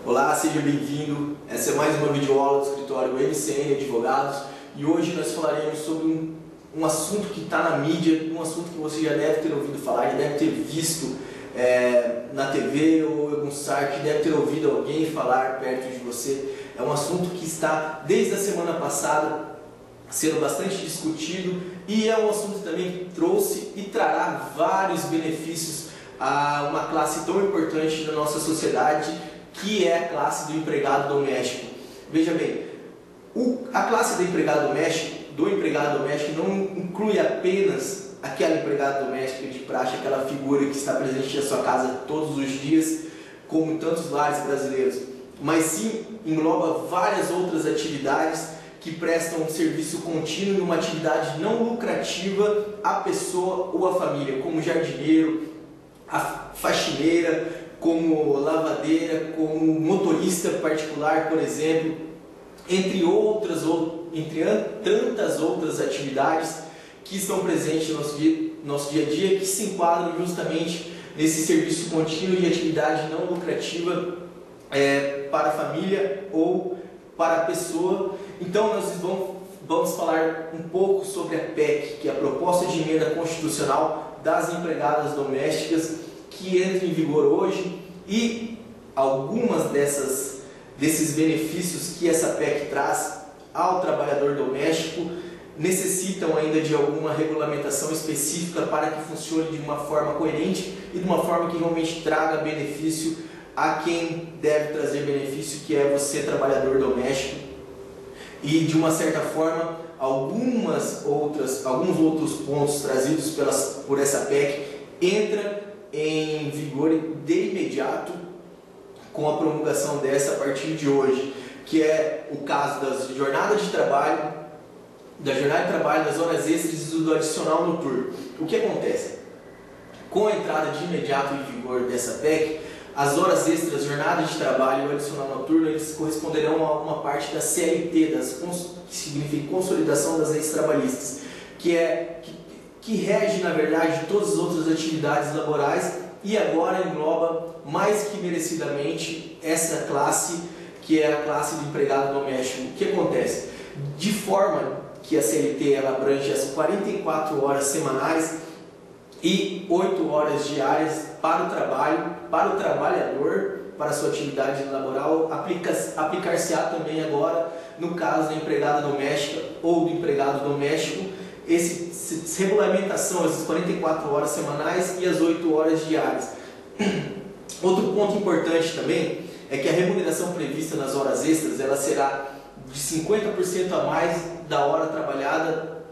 Olá, seja bem-vindo. Essa é mais uma videoaula do escritório MCN Advogados e hoje nós falaremos sobre um assunto que está na mídia, um assunto que você já deve ter ouvido falar, já deve ter visto na TV ou em algum site, deve ter ouvido alguém falar perto de você. É um assunto que está desde a semana passada sendo bastante discutido e é um assunto também que trouxe e trará vários benefícios a uma classe tão importante da nossa sociedade, que é a classe do empregado doméstico. Veja bem, a classe do empregado doméstico não inclui apenas aquela empregada doméstica de praxe, aquela figura que está presente na sua casa todos os dias, como em tantos lares brasileiros, mas sim engloba várias outras atividades que prestam um serviço contínuo e uma atividade não lucrativa à pessoa ou à família, como jardineiro, a faxineira, como lavadeira, como motorista particular, por exemplo, entre tantas outras atividades que estão presentes no nosso dia a dia, que se enquadram justamente nesse serviço contínuo de atividade não lucrativa para a família ou para a pessoa. Então nós vamos falar um pouco sobre a PEC, que é a Proposta de Emenda Constitucional das Empregadas Domésticas, que entra em vigor hoje, e algumas desses benefícios que essa PEC traz ao trabalhador doméstico necessitam ainda de alguma regulamentação específica para que funcione de uma forma coerente e de uma forma que realmente traga benefício a quem deve trazer benefício, que é você, trabalhador doméstico. E de uma certa forma, alguns outros pontos trazidos por essa PEC entram em vigor de imediato com a promulgação dessa a partir de hoje, que é o caso das jornadas de trabalho, das horas extras e do adicional noturno. O que acontece? Com a entrada de imediato em vigor dessa PEC, as horas extras, jornadas de trabalho e o adicional noturno, eles corresponderão a uma parte da CLT, que significa Consolidação das Leis Trabalhistas, que rege, na verdade, todas as outras atividades laborais e agora engloba mais que merecidamente essa classe, que é a classe do empregado doméstico. O que acontece? De forma que a CLT ela abrange as 44 horas semanais e 8 horas diárias para o trabalho, para o trabalhador, para a sua atividade laboral, aplicar-se-á também agora, no caso da empregada doméstica ou do empregado doméstico, essa regulamentação, essas 44 horas semanais e as 8 horas diárias. Outro ponto importante também é que a remuneração prevista nas horas extras ela será de 50% a mais da hora trabalhada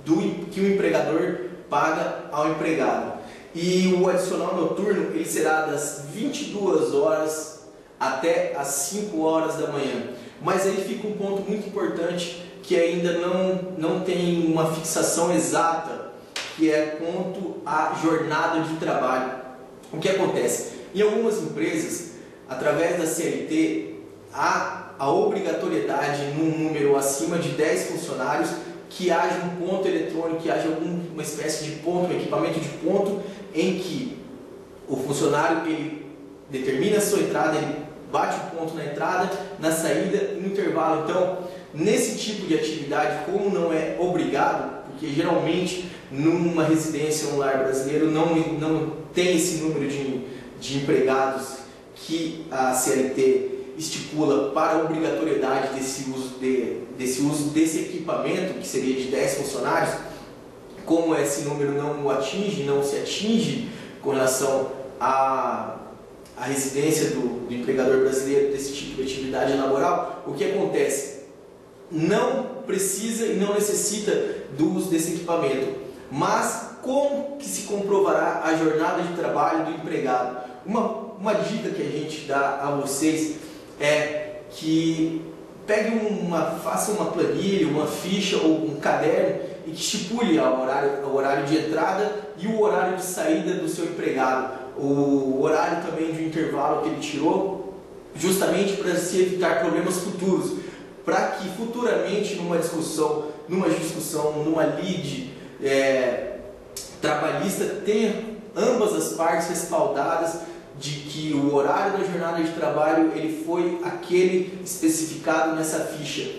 que o empregador paga ao empregado. E o adicional noturno ele será das 22 horas até as 5 horas da manhã. Mas aí fica um ponto muito importante que ainda não tem uma fixação exata, que é quanto à jornada de trabalho. O que acontece? Em algumas empresas, através da CLT, há a obrigatoriedade num número acima de 10 funcionários que haja um ponto eletrônico, que haja uma espécie de ponto, um equipamento de ponto, em que o funcionário ele determina a sua entrada, ele bate o ponto na entrada, na saída e no intervalo. Então, nesse tipo de atividade, como não é obrigado, porque geralmente numa residência, um lar brasileiro, não tem esse número de empregados que a CLT estipula para a obrigatoriedade desse uso desse equipamento, que seria de 10 funcionários, como esse número não se atinge com relação à residência do empregador brasileiro desse tipo de atividade laboral, o que acontece? Não precisa e não necessita do uso desse equipamento, mas como que se comprovará a jornada de trabalho do empregado? Uma dica que a gente dá a vocês é que faça uma planilha, uma ficha ou um caderno e que estipule o horário de entrada e o horário de saída do seu empregado, o horário também de intervalo que ele tirou, justamente para se evitar problemas futuros, para que futuramente numa discussão, numa lide trabalhista, tenha ambas as partes respaldadas de que o horário da jornada de trabalho ele foi aquele especificado nessa ficha.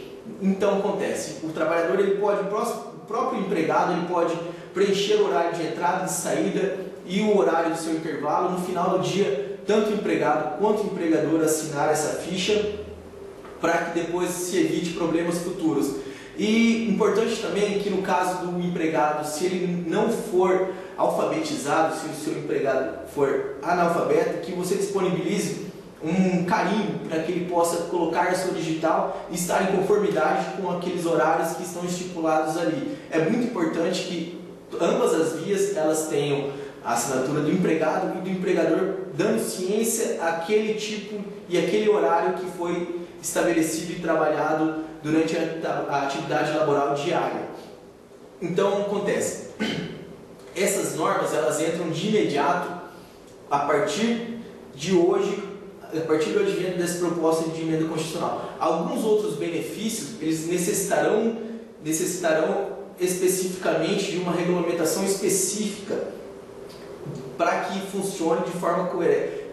Então acontece, o trabalhador ele pode, o próprio empregado ele pode preencher o horário de entrada e de saída e o horário do seu intervalo. No final do dia, tanto o empregado quanto o empregador assinar essa ficha para que depois se evite problemas futuros. E importante também que no caso do empregado, se ele não for alfabetizado, se o seu empregado for analfabeto, que você disponibilize um carimbo para que ele possa colocar a sua digital e estar em conformidade com aqueles horários que estão estipulados ali. É muito importante que ambas as vias elas tenham a assinatura do empregado e do empregador, dando ciência àquele tipo e aquele horário que foi estabelecido e trabalhado durante a atividade laboral diária. Então acontece, essas normas elas entram de imediato a partir de hoje, a partir do advento dessa proposta de emenda constitucional. Alguns outros benefícios eles necessitarão especificamente de uma regulamentação específica para que funcione de forma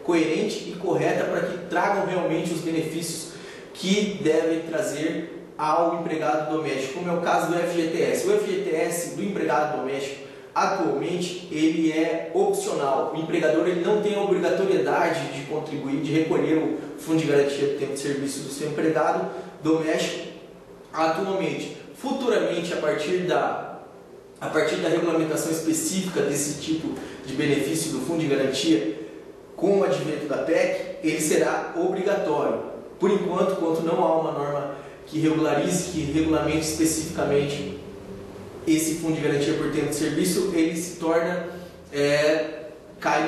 coerente e correta, para que tragam realmente os benefícios que devem trazer ao empregado doméstico, como é o caso do FGTS. O FGTS do empregado doméstico, atualmente, ele é opcional. O empregador ele não tem a obrigatoriedade de contribuir, de recolher o Fundo de Garantia do Tempo de Serviço do seu empregado doméstico atualmente. Futuramente, a partir da regulamentação específica desse tipo de benefício do Fundo de Garantia, com o advento da PEC, ele será obrigatório. Por enquanto, enquanto não há uma norma que regularize, que regulamente especificamente esse Fundo de Garantia por Tempo de Serviço, ele se torna, cai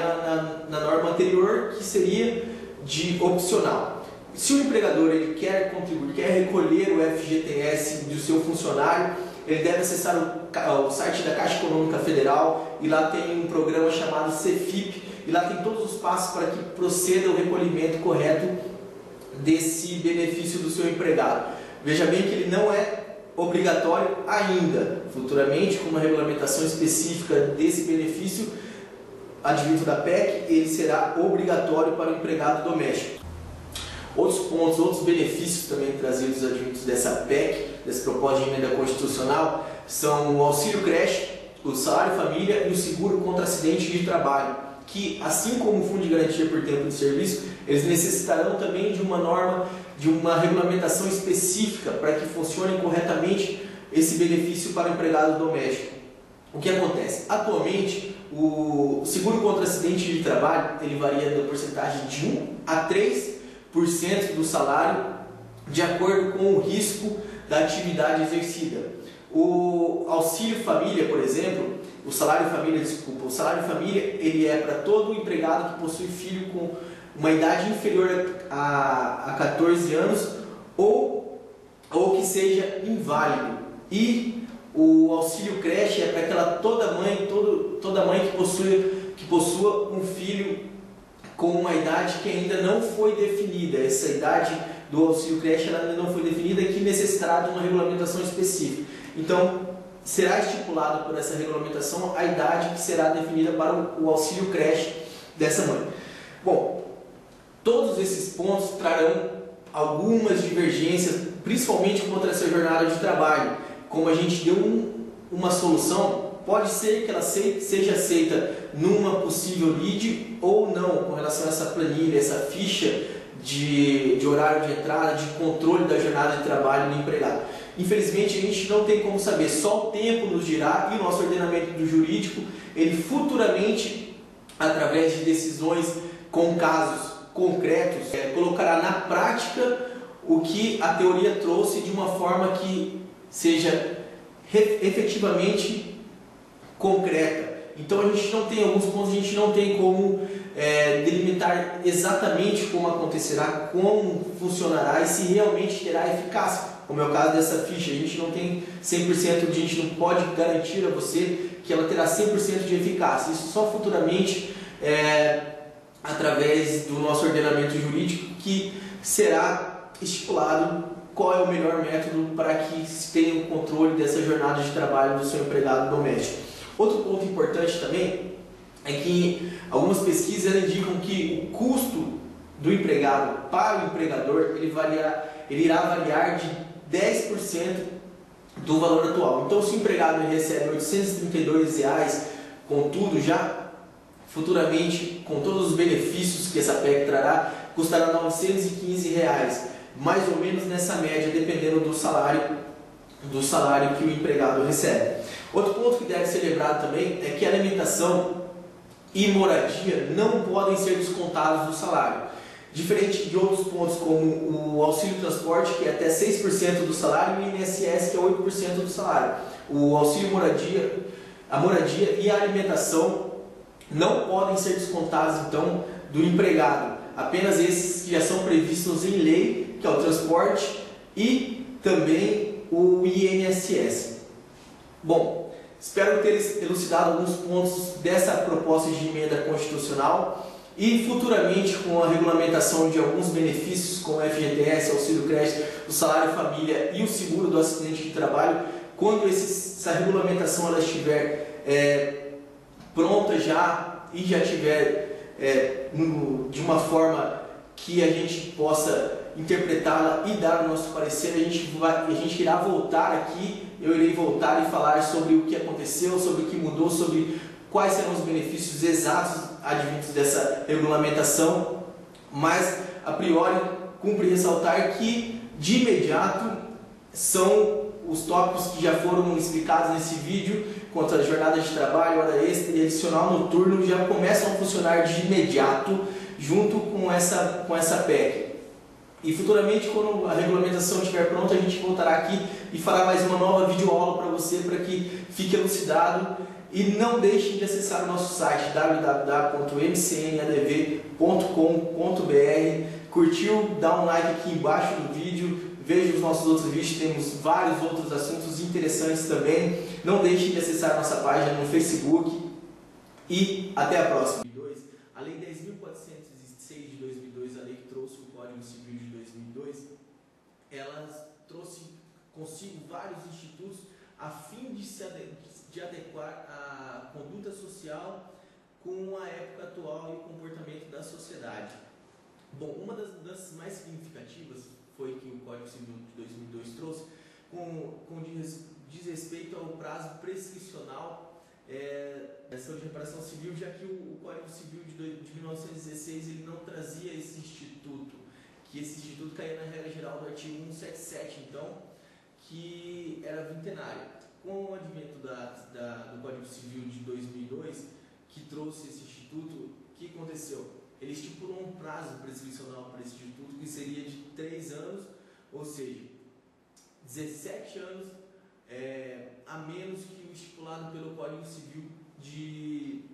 na norma anterior, que seria de opcional. Se o empregador ele quer contribuir, quer recolher o FGTS do seu funcionário, ele deve acessar o site da Caixa Econômica Federal, e lá tem um programa chamado CEFIP, e lá tem todos os passos para que proceda o recolhimento correto desse benefício do seu empregado. Veja bem que ele não é obrigatório ainda. Futuramente, com uma regulamentação específica desse benefício advindo da PEC, ele será obrigatório para o empregado doméstico. Outros pontos, outros benefícios também trazidos advindos dessa PEC, dessa proposta de emenda constitucional, são o auxílio creche, o salário família e o seguro contra acidente de trabalho, que, assim como o Fundo de Garantia por Tempo de Serviço, eles necessitarão também de uma norma, de uma regulamentação específica para que funcione corretamente esse benefício para o empregado doméstico. O que acontece? Atualmente, o seguro contra acidente de trabalho ele varia da porcentagem de 1 a 3% do salário, de acordo com o risco da atividade exercida. O auxílio família, por exemplo, o salário família, ele é para todo empregado que possui filho com uma idade inferior a 14 anos ou que seja inválido. E o auxílio creche é para toda mãe que possua um filho com uma idade que ainda não foi definida. Essa idade do auxílio creche ela ainda não foi definida, que necessitará de uma regulamentação específica. Então, será estipulado por essa regulamentação a idade que será definida para o auxílio creche dessa mãe. Bom, todos esses pontos trarão algumas divergências, principalmente contra essa jornada de trabalho. Como a gente deu uma solução, pode ser que ela seja aceita numa possível lide ou não, com relação a essa planilha, essa ficha de horário de entrada, de controle da jornada de trabalho do empregado. Infelizmente, a gente não tem como saber, só o tempo nos dirá, e o nosso ordenamento do jurídico, ele futuramente, através de decisões com casos concretos, colocará na prática o que a teoria trouxe de uma forma que seja efetivamente concreta. Então a gente não tem, alguns pontos a gente não tem como delimitar exatamente como acontecerá, como funcionará e se realmente terá eficácia. Como é o caso dessa ficha, a gente não tem 100%, a gente não pode garantir a você que ela terá 100% de eficácia. Isso só futuramente, através do nosso ordenamento jurídico, que será estipulado qual é o melhor método para que se tenha o controle dessa jornada de trabalho do seu empregado doméstico. Outro ponto importante também é que algumas pesquisas indicam que o custo do empregado para o empregador ele irá variar de 10% do valor atual. Então, se o empregado recebe R$ 832, com tudo já, futuramente, com todos os benefícios que essa PEC trará, custará R$ 915, mais ou menos nessa média, dependendo do salário que o empregado recebe. Outro ponto que deve ser lembrado também é que a alimentação e moradia não podem ser descontados do salário. Diferente de outros pontos como o auxílio transporte, que é até 6% do salário, e o INSS, que é 8% do salário. O auxílio moradia, a moradia e a alimentação não podem ser descontados, então, do empregado. Apenas esses que já são previstos em lei, que é o transporte e também o INSS. Bom, espero ter elucidado alguns pontos dessa proposta de emenda constitucional e futuramente com a regulamentação de alguns benefícios como o FGTS, auxílio creche, o salário família e o seguro do acidente de trabalho, quando essa regulamentação ela estiver pronta já e já estiver de uma forma que a gente possa interpretá-la e dar o nosso parecer, a gente irá voltar aqui, eu irei voltar e falar sobre o que aconteceu, sobre o que mudou, sobre quais serão os benefícios exatos advindos dessa regulamentação, mas a priori cumpre ressaltar que de imediato são os tópicos que já foram explicados nesse vídeo, quanto à jornada de trabalho, hora extra e adicional noturno, já começam a funcionar de imediato junto com essa PEC. E futuramente, quando a regulamentação estiver pronta, a gente voltará aqui e fará mais uma nova videoaula para você, para que fique elucidado. E não deixem de acessar o nosso site www.mcnadv.com.br. Curtiu? Dá um like aqui embaixo do vídeo. Veja os nossos outros vídeos, temos vários outros assuntos interessantes também. Não deixem de acessar nossa página no Facebook. E até a próxima. A Lei 10.406 de 2002, a lei que trouxe o Código Civil de 2002, ela trouxe consigo vários institutos a fim de adequar a conduta social com a época atual e o comportamento da sociedade. Bom, uma das mudanças mais significativas foi que o Código Civil de 2002 trouxe diz respeito ao prazo prescricional de reparação civil, já que o Código Civil de 1916 ele não trazia esse instituto, que esse instituto caía na regra geral do artigo 177, então, que era vintenário. Com o advento do Código Civil de 2002, que trouxe esse instituto, o que aconteceu? Ele estipulou um prazo prescricional para esse instituto que seria de 3 anos, ou seja, 17 anos a menos que o estipulado pelo Código Civil de